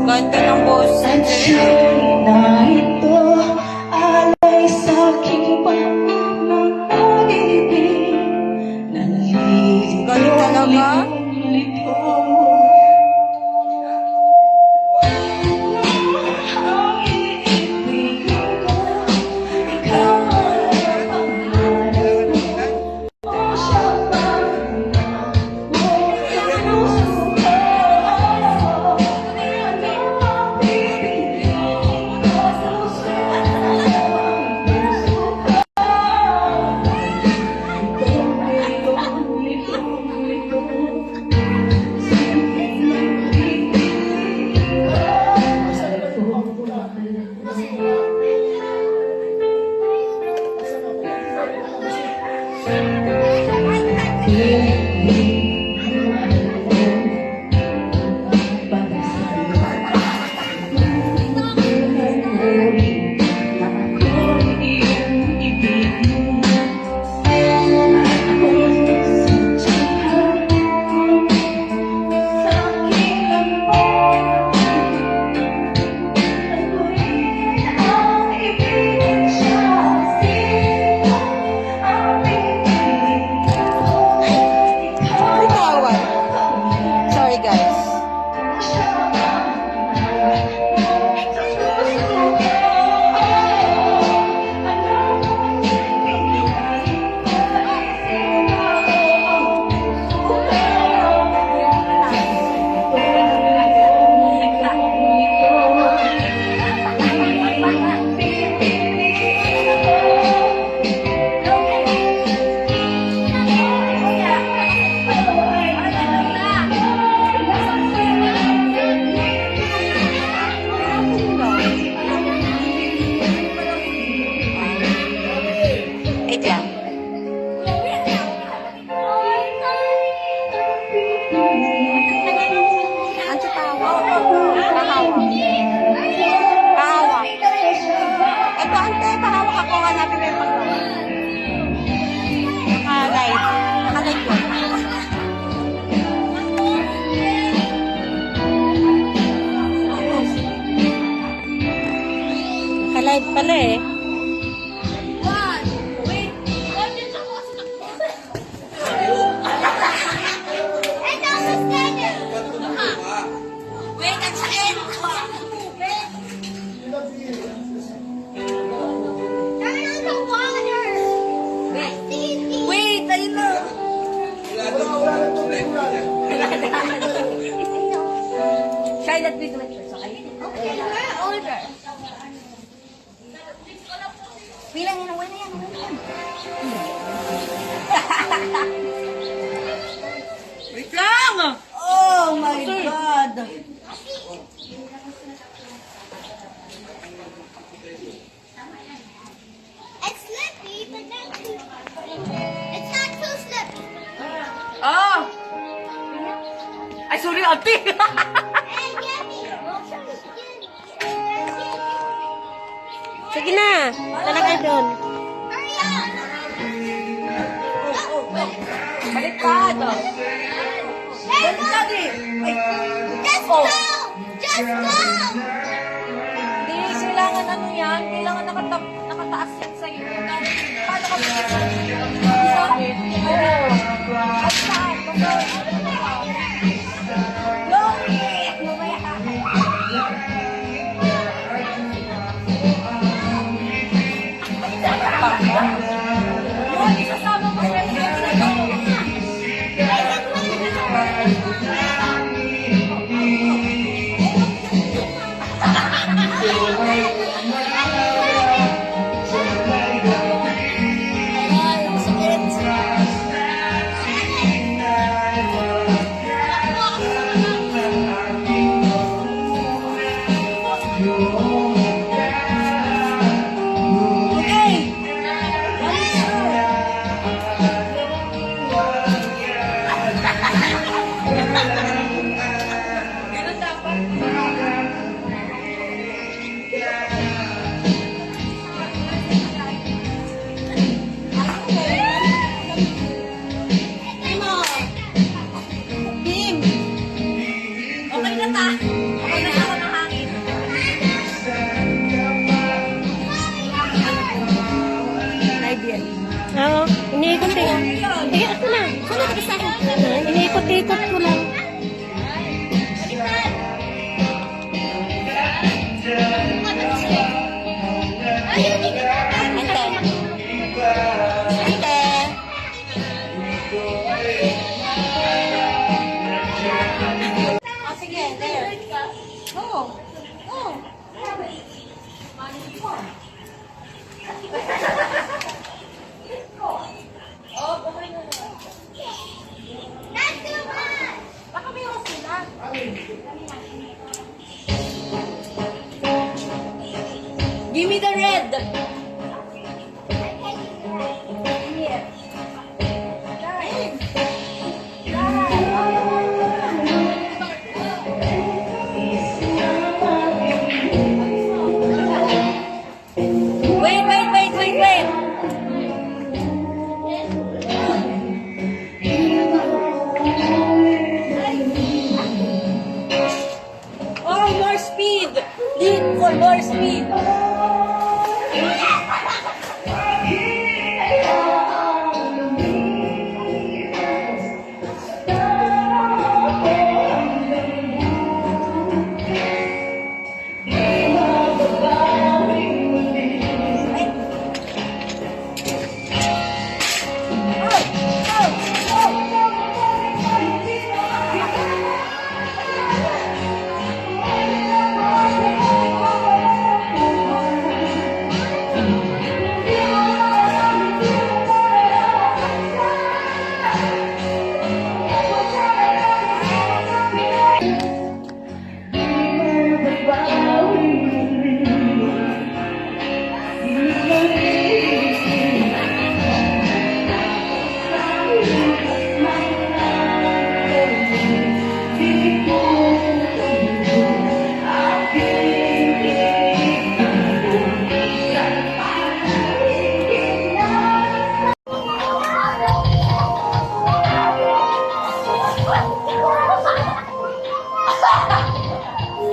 Ganda ng boses. Na ito alay sa'king pag-ibig. Galing talaga. Sorry guys. Live pala eh. Wait, ayun na. Charlotte with lectures, okay? Okay, order. Bilang yan, wala yan, wala yan. Wait lang! Oh my God! It's slippy, but not too. It's not too slippy. Oh! Ay, sorry, ate! Hey, get me. Sige na! Talagay doon. Hurry up. Baliktad! Hey, Baliktad eh! Ay, just Oh. go. Just go. hindi, kailangan ano yan? Kailangan nakataas yan sa'yo. Paano ka mag-isa? Oo. At saan? Loki! Mamaya. Yun, isasama mo siya. Okay. Ikot ko lang. Oh, sige, there. Go. Go. Oh, bumay na naman. That's too much. Baka may oras sila. Give me the red. Here. Wait, wait, wait, wait, wait. Oh, more speed. Lead for more speed.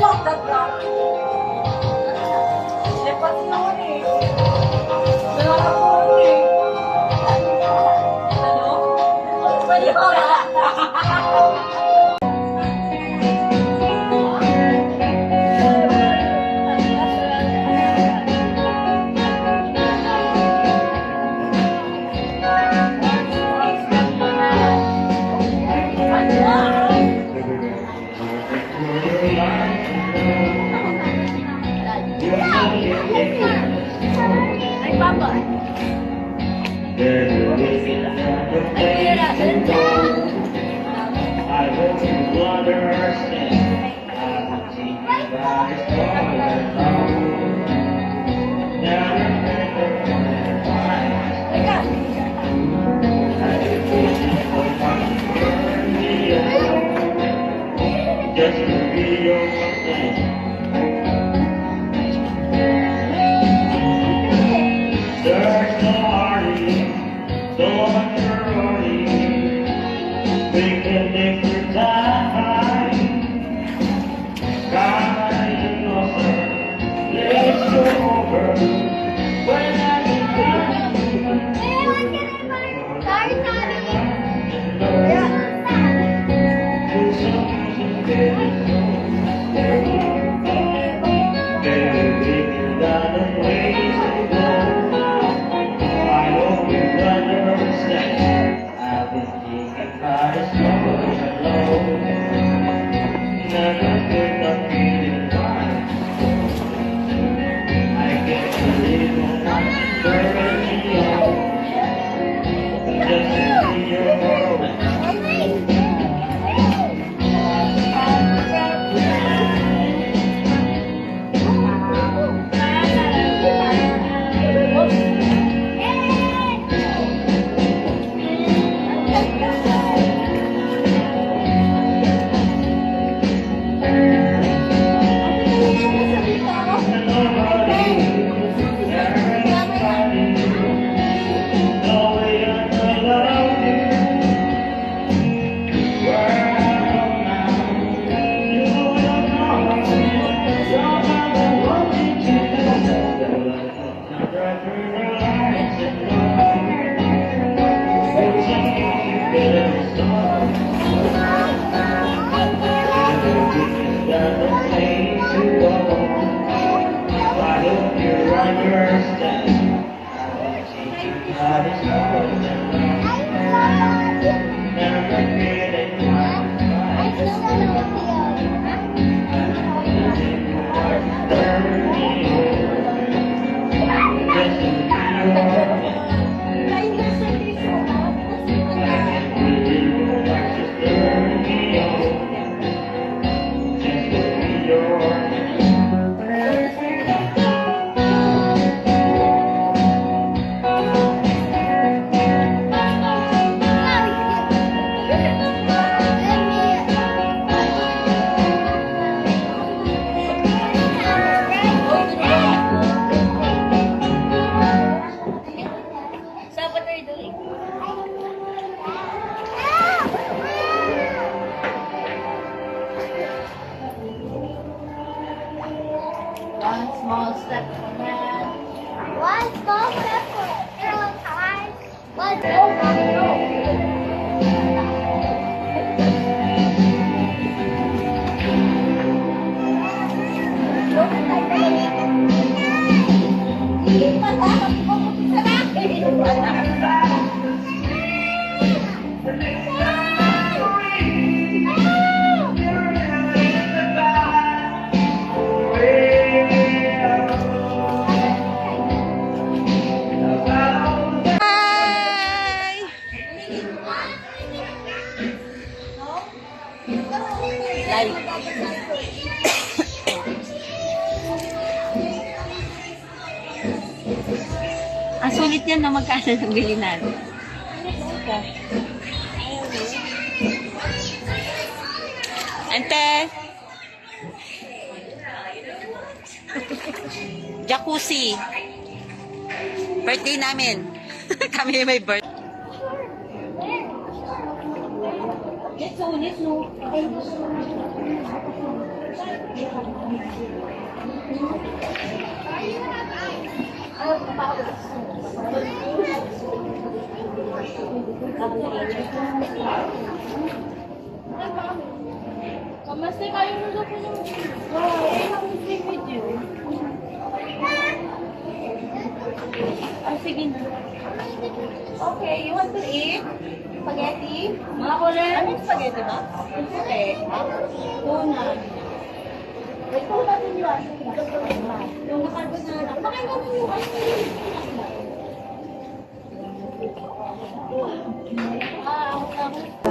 Stop that rock. Lepas naman eh. Nalakapon eh. Ano? Pwede ko na. Ay, Papa. I hope you understand. I will take you by storm. Now remember just to be your friend. There's no hurry, don't hurry. We can take your time. Kind closer, let's go over. When I small step for man. One small step for mankind. One Hi! Live. Ang sulit yan na magkano ng bili natin. Ante! Jacuzzi. Birthday namin. Kami may birthday. It's sulit, no? Kamusta kayo nung po yung... Wow, I have to sleep with you. Oh, sige na. Okay, you want to eat? Spaghetti? Mga kulit? Ano yung spaghetti ba? Okay. Tuna. Wait, tuna din yun. Yung nakarbonara. Bakit ka mo yung ano? Ah, ako lang.